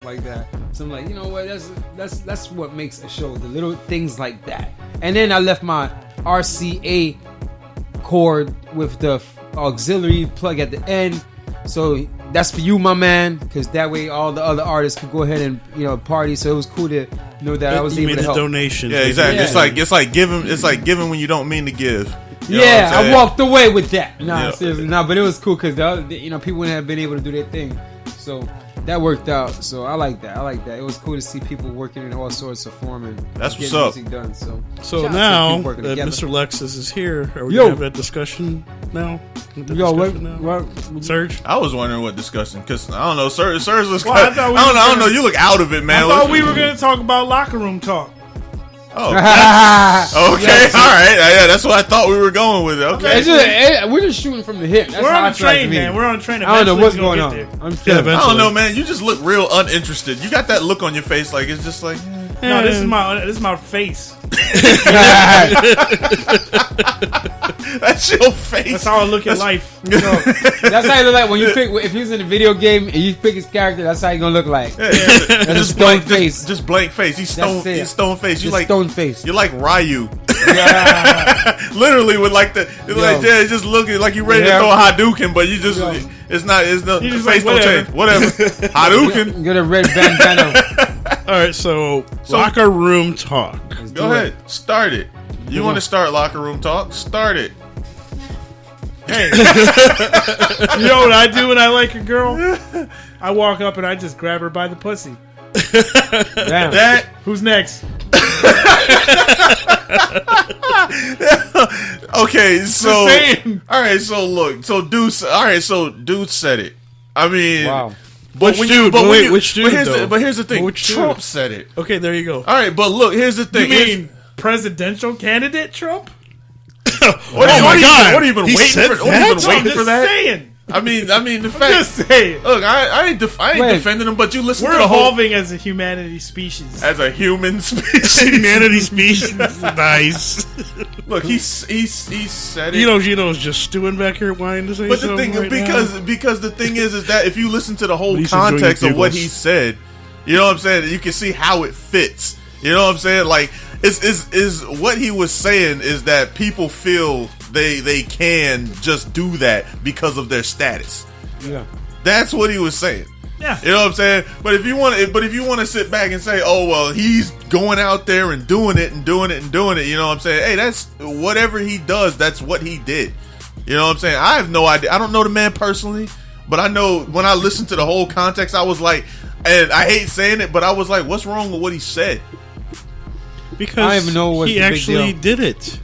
like that. So I'm like, you know what? That's what makes a show. The little things like that. And then I left my RCA cord with the auxiliary plug at the end. So that's for you, my man, because that way all the other artists could go ahead and party. So it was cool to know that I was able to help. Donation. Yeah, exactly. Yeah. It's like giving. It's like giving when you don't mean to give. You know I walked away with that. Nah, seriously, but it was cool because people wouldn't have been able to do their thing. So that worked out. So I like that. It was cool to see people working in all sorts of form and that's what's up. Music done. So now that Mr. Lexus is here, are we gonna have that discussion now? What? Serge? I was wondering what discussion because I don't know. Serge looks. I don't know. You look out of it, man. I thought we were gonna talk about locker room talk. Oh, okay. Yes. All right. Yeah, that's what I thought we were going with. Okay. We're just shooting from the hip. That's we're on the train, man. We're on the train. I don't know what's going on. I don't know, man. You just look real uninterested. You got that look on your face, like it's just like. No, this is my face. That's your face. That's how I look at life. That's how you look like when you pick. If he's in a video game and you pick his character, that's how you gonna look like. That's just stone face. Just blank face. He's stone. He's stone face. You like stone face. You're like Ryu. Literally with like the just looking like you ready to throw a Hadouken, but you just it's the face don't change. Whatever. Hadouken. Get a red bandana. All right, so locker room talk. Go ahead, start it. You want to start locker room talk? Start it. Hey, you know what I do when I like a girl? I walk up and I just grab her by the pussy. Damn. Who's next? Okay, so all right, so look, so dude said it. I mean, wow. Which dude? But here's the thing. Trump said it. Okay, there you go. All right, but look, here's the thing. You mean presidential candidate Trump? What are you even waiting for that? Saying. I mean, the fact. Just saying. Look, I ain't defending him, but you listen to the evolving as a humanity species. As a human species. Humanity species. Nice. Look, he said it. Gino's just stewing back here whining to say something. But the thing, because the thing is that if you listen to the whole context of what he said, you know what I'm saying, you can see how it fits. You know what I'm saying? Like, is what he was saying is that people feel they can just do that because of their status. Yeah, that's what he was saying. Yeah, you know what I'm saying. But if you want to sit back and say, oh well, he's going out there and doing it, you know what I'm saying? Hey, that's whatever he does. That's what he did. You know what I'm saying? I have no idea. I don't know the man personally, but I know when I listened to the whole context, I was like, and I hate saying it, but I was like, what's wrong with what he said? Because I don't even know he actually did it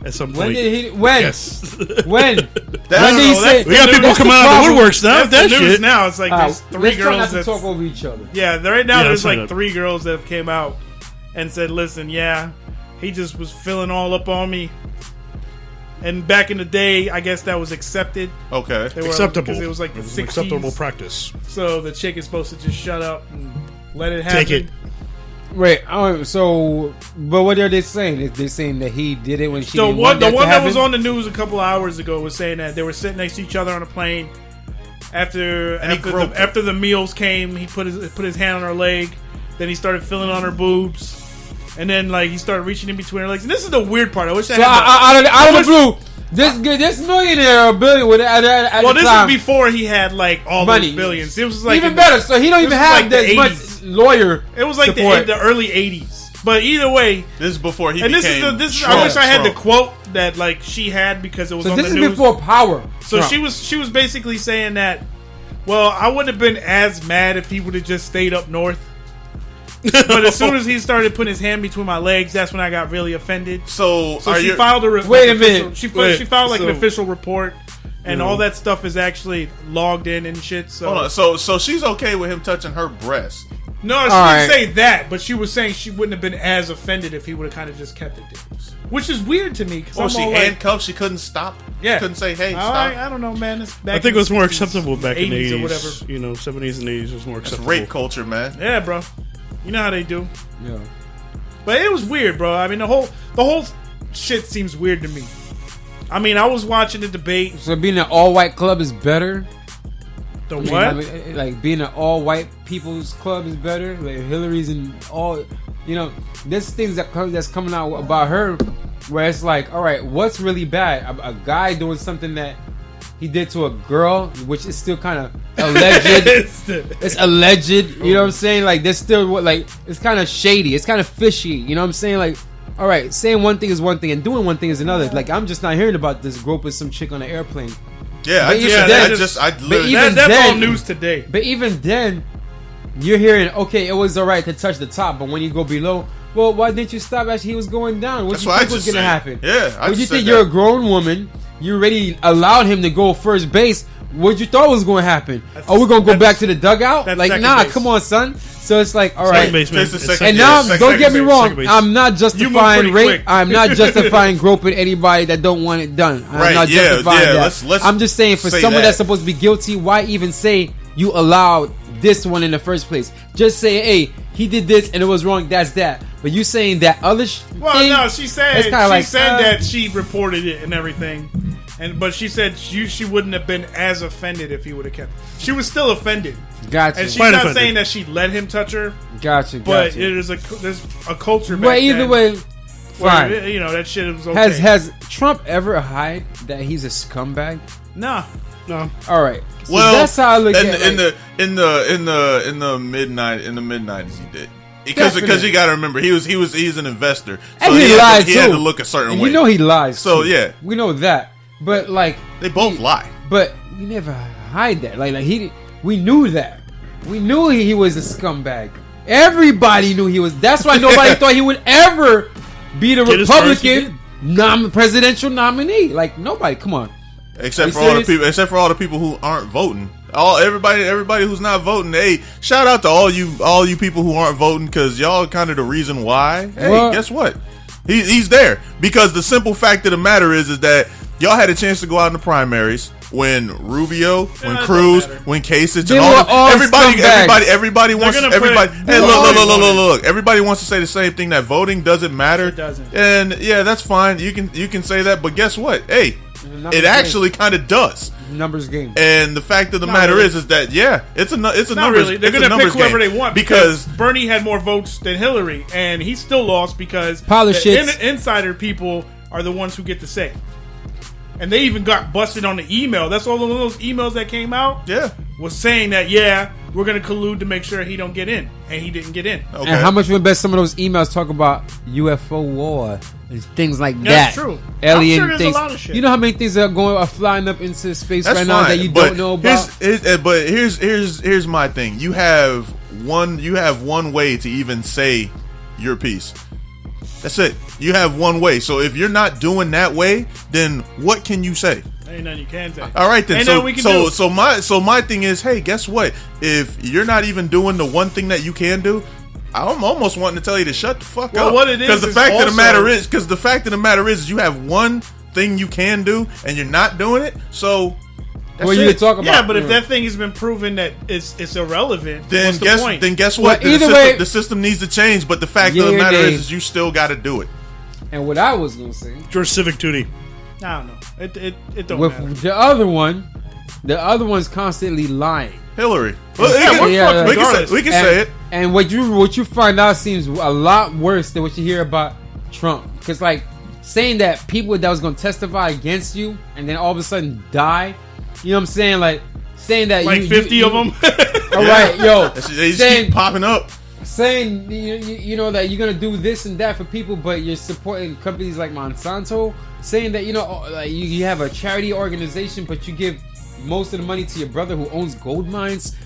at some point. When did he? When? Yes. When? When did he say? We got people coming out of the woodworks now. That's the news now. It's like there's three girls that talk over each other. Yeah, right now there's like 3 girls that have came out and said, "Listen, he just was filling all up on me." And back in the day, I guess that was accepted. Okay, acceptable because it was like the 60s. Acceptable practice. So the chick is supposed to just shut up and let it happen. Take it. Wait, but what are they saying? They're saying that he did it when she didn't want that to happen? The one that was on the news a couple hours ago was saying that they were sitting next to each other on a plane. After the meals came, he put his hand on her leg. Then he started feeling on her boobs. And then he started reaching in between her legs. And this is the weird part. I wish out of the blue. This millionaire or billion this is before he had all money. Those billions. It was like even better. So he don't even have that much lawyer. It was like the early 80s. But either way, this is before he. And this became is I wish I had the quote that she had because it was on the news. This is before power. So she was basically saying that. Well, I wouldn't have been as mad if he would have just stayed up north. But as soon as he started putting his hand between my legs, that's when I got really offended. So she filed a wait a minute. She filed an official report, and all that stuff is actually logged in and shit. So hold on. So she's okay with him touching her breast. No, she didn't say that, but she was saying she wouldn't have been as offended if he would have kind of just kept it there. Which is weird to me. She handcuffed. She couldn't stop. Yeah, she couldn't say, "Hey, stop." I don't know, man. I think it was more acceptable back in the 80s or whatever. 70s and 80s was more acceptable. It's rape culture, man. Yeah, bro. You know how they do. Yeah. But it was weird, bro. I mean, the whole shit seems weird to me. I mean, I was watching the debate. So being an all-white club is better? The what? Like being an all white people's club is better. Like Hillary's and all, there's things that's coming out about her where it's like, all right, what's really bad? A guy doing something that he did to a girl, which is still kind of alleged. It's alleged. You know what I'm saying? Like there's still it's kind of shady. It's kind of fishy. You know what I'm saying? Like, all right, saying one thing is one thing and doing one thing is another. Like I'm just not hearing about this groping some chick on an airplane. Yeah, that's all news today. But even then, you're hearing, okay, it was all right to touch the top, but when you go below, well, why didn't you stop as he was going down? What do you think was going to happen? Yeah, you think you're a grown woman? You already allowed him to go first base. What you thought was going to happen? We're going to go back to the dugout? Like, nah, come on, son. So it's like, all right. And now, don't get me wrong. I'm not justifying rape. I'm not justifying groping anybody that don't want it done. I'm not justifying that. I'm just saying, for someone that's supposed to be guilty, why even say you allowed this one in the first place? Just say, hey, he did this and it was wrong. That's that. But you saying that other no, she said that she reported it and everything. But she said she wouldn't have been as offended if he would have kept. She was still offended. Gotcha. And she's not saying that she let him touch her. Gotcha. But there's a culture back then. But either way, fine. Where, that shit was okay. Has Trump ever hide that he's a scumbag? No. All right. So well, that's how I look at it. In the mid 90s, he did. Because you got to remember, he's an investor, so and he lied too. He had to look a certain way. He lies. So too. Yeah, we know that. But they both lie. But we never hide that. We knew that. We knew he was a scumbag. Everybody knew he was. That's why nobody thought he would ever be the Republican presidential nominee. Like nobody. Come on. Except for all the people who aren't voting. Everybody who's not voting. Hey, shout out to all you people who aren't voting, because y'all kind of the reason why. Hey, guess what? He's there because the simple fact of the matter is that y'all had a chance to go out in the primaries when Rubio, when Cruz, when Kasich, and everybody wants. Hey, look! Everybody wants to say the same thing, that voting doesn't matter. It doesn't. And yeah, that's fine. You can say that, but guess what? Hey, it actually kind of does. Numbers game. And the fact of the matter is that it's a numbers. Really. They're going to pick whoever game. they want because Bernie had more votes than Hillary, and he still lost because insider people are the ones who get to say. And they even got busted on the email. That's all of those emails that came out. Yeah, was saying that we're going to collude to make sure he don't get in, and he didn't get in. Okay. And how much would bet some of those emails talk about UFO war and things like that? That's true. Alien I'm sure things. A lot of shit. You know how many things are flying up into space now that you don't know about? Here's my thing. You have one way to even say your piece. That's it. You have one way. So if you're not doing that way, then what can you say? Ain't nothing you can say. All right then. Ain't nothing we can do. So my thing is, hey, guess what? If you're not even doing the one thing that you can do, I'm almost wanting to tell you to shut the fuck up. What it is, because the fact of the matter is, you have one thing you can do and you're not doing it. So. Well, you talk about, yeah, but if that thing has been proven that it's irrelevant, then what's the point? Then guess what? The system needs to change. But the fact of the matter is you still got to do it. And what I was gonna say, your civic duty. I don't know. It don't with matter. The other one's constantly lying. Hillary. We can say it. And what you find out seems a lot worse than what you hear about Trump. Because saying that people that was gonna testify against you and then all of a sudden die. You know what I'm saying? Saying that 50 of them. All right, yo. They just keep popping up. Saying you know that you're gonna do this and that for people, but you're supporting companies like Monsanto. Saying that you have a charity organization, but you give most of the money to your brother who owns gold mines.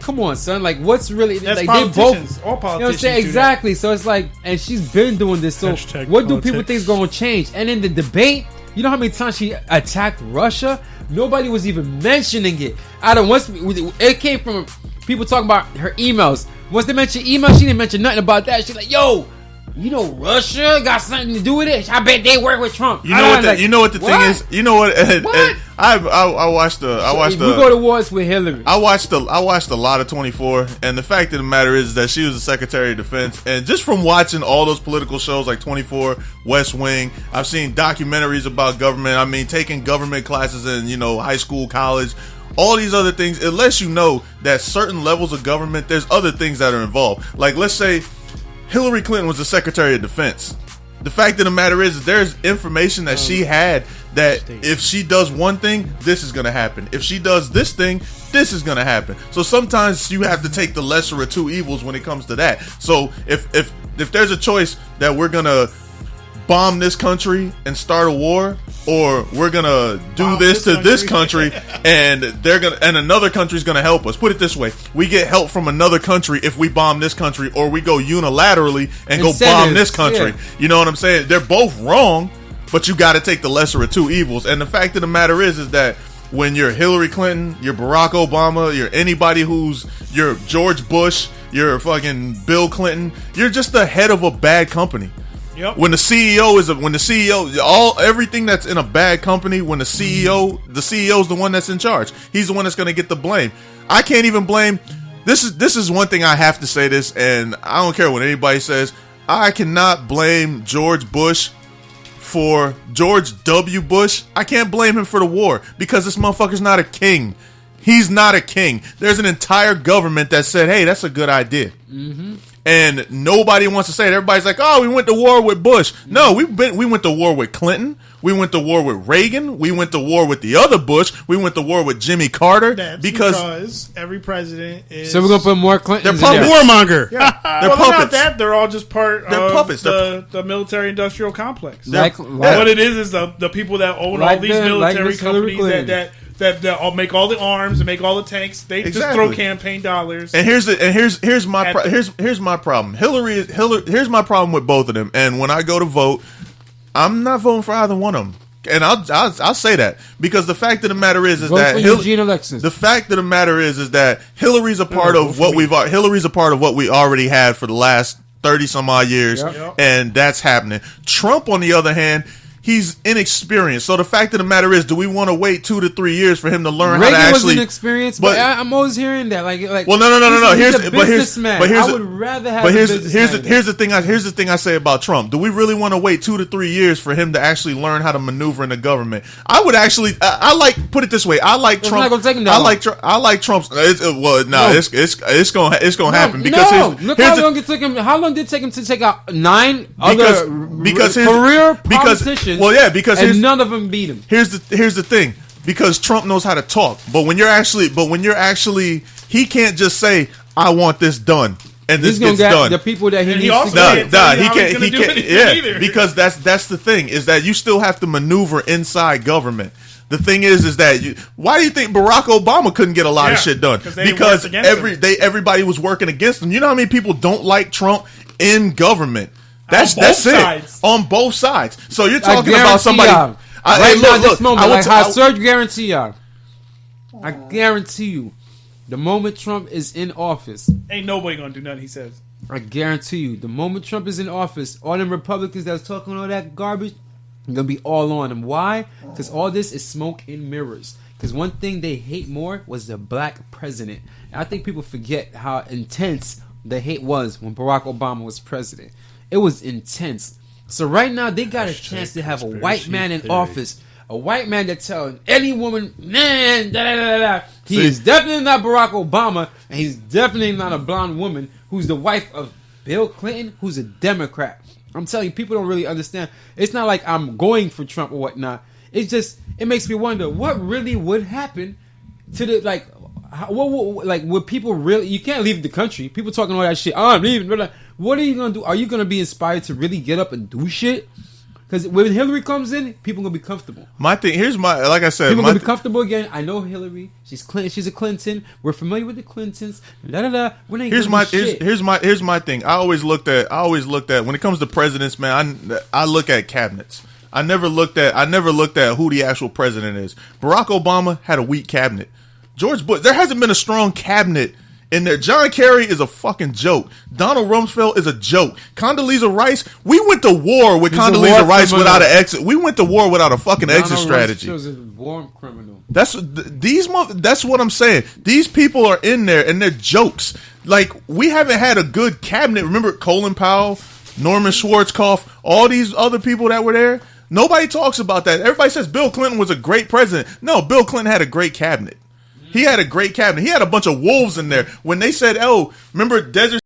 Come on, son. What's really? That's they both. All politicians. You know what I'm saying? Exactly. So it's and she's been doing this. So what do people think is going to change? And in the debate, you know how many times she attacked Russia? Nobody was even mentioning it. It came from people talking about her emails. Once they mentioned emails, she didn't mention nothing about that. She's like, yo, Russia got something to do with it? I bet they work with Trump. You know what the thing is? You know what? I watched the. We go to wars with Hillary. I watched a lot of 24, and the fact of the matter is that she was the Secretary of Defense, and just from watching all those political shows like 24, West Wing, I've seen documentaries about government. I mean, taking government classes in high school, college. all these other things. It lets you know that certain levels of government, there's other things that are involved. Like, let's say Hillary Clinton was the Secretary of Defense. The fact of the matter is there's information that she had that if she does one thing, this is going to happen. If she does this thing, this is going to happen. So sometimes you have to take the lesser of two evils when it comes to that. So if there's a choice that we're going to bomb this country and start a war, or we're going to do this to this country and and another country's going to help us. Put it this way. We get help from another country if we bomb this country, or we go unilaterally and go bomb this country. Yeah. You know what I'm saying? They're both wrong, but you got to take the lesser of two evils. And the fact of the matter is that when you're Hillary Clinton, you're Barack Obama, you're anybody you're George Bush, you're fucking Bill Clinton, you're just the head of a bad company. Yep. When the CEO everything that's in a bad company, when the CEO is the one that's in charge. He's the one that's going to get the blame. I can't even blame. This is one thing I have to say this, and I don't care what anybody says. I cannot blame George Bush for George W. Bush. I can't blame him for the war because this motherfucker's not a king. He's not a king. There's an entire government that said, hey, that's a good idea. Mm-hmm. And nobody wants to say it. Everybody's like, oh, we went to war with Bush. No, we went to war with Clinton. We went to war with Reagan. We went to war with the other Bush. We went to war with Jimmy Carter. That's because every president is... So we're going to put more Clintons in there. Warmonger. Yeah. They're puppets. Not that. They're all just part of puppets. The military-industrial complex. What it is the people that own all these military companies that all make all the arms and make all the tanks. They just throw campaign dollars. And here's my problem. Here's my problem with both of them. And when I go to vote, I'm not voting for either one of them. And I'll say that because the fact of the matter is that the fact of the matter is that Hillary's a part of what Hillary's a part of what we already had for the last 30 some odd years, and that's happening. Trump, on the other hand, he's inexperienced. So the fact of the matter is, do we want to wait 2 to 3 years for him to learn how to actually? Was inexperienced, but I'm always hearing that. Like, well, no. Here's I would rather have. But here's the thing I say about Trump. Do we really want to wait 2 to 3 years for him to actually learn how to maneuver in the government? I would actually. I like. Put it this way. I like Trump. Not gonna take him that I like Trump's. It's gonna happen because look how long it took him. How long did it take him to take out 9 other career politicians? Well, yeah, because none of them beat him. Here's the thing. Because Trump knows how to talk, but when you're actually, he can't just say, "I want this done," and this gets done. The people that he needs he can't. Because that's the thing is that you still have to maneuver inside government. The thing is that why do you think Barack Obama couldn't get a lot of shit done? Because everybody was working against him. You know how many people don't like Trump in government? That's it on both sides. So you're talking about somebody. I guarantee y'all. I guarantee you, the moment Trump is in office, ain't nobody gonna do nothing he says. I guarantee you, the moment Trump is in office, all them Republicans that's talking all that garbage, are gonna be all on him. Why? Because all this is smoke and mirrors. Because one thing they hate more was the black president. And I think people forget how intense the hate was when Barack Obama was president. It was intense. So right now they got a chance to have a white man in office, a white man that telling any woman, man, da da da da. He is definitely not Barack Obama, and he's definitely not a blonde woman who's the wife of Bill Clinton, who's a Democrat. I'm telling you, people don't really understand. It's not like I'm going for Trump or whatnot. It's just it makes me wonder what really would happen to the would people really? You can't leave the country. People talking all that shit. Oh, I'm leaving. What are you gonna do? Are you gonna be inspired to really get up and do shit? Because when Hillary comes in, people gonna be comfortable. My thing like I said, people gonna be comfortable again. I know Hillary. She's a Clinton. We're familiar with the Clintons. Here's my thing. I always looked at when it comes to presidents, man. I look at cabinets. I never looked at who the actual president is. Barack Obama had a weak cabinet. George Bush, there hasn't been a strong cabinet in there. John Kerry is a fucking joke. Donald Rumsfeld is a joke. Condoleezza Rice, we went to war with Condoleezza Rice without an exit. We went to war without a fucking exit strategy. Rumsfeld's a war criminal. That's what I'm saying. These people are in there and they're jokes. Like, we haven't had a good cabinet. Remember Colin Powell, Norman Schwarzkopf, all these other people that were there? Nobody talks about that. Everybody says Bill Clinton was a great president. No, Bill Clinton had a great cabinet. He had a great cabinet. He had a bunch of wolves in there. When they said, "Oh, remember Desert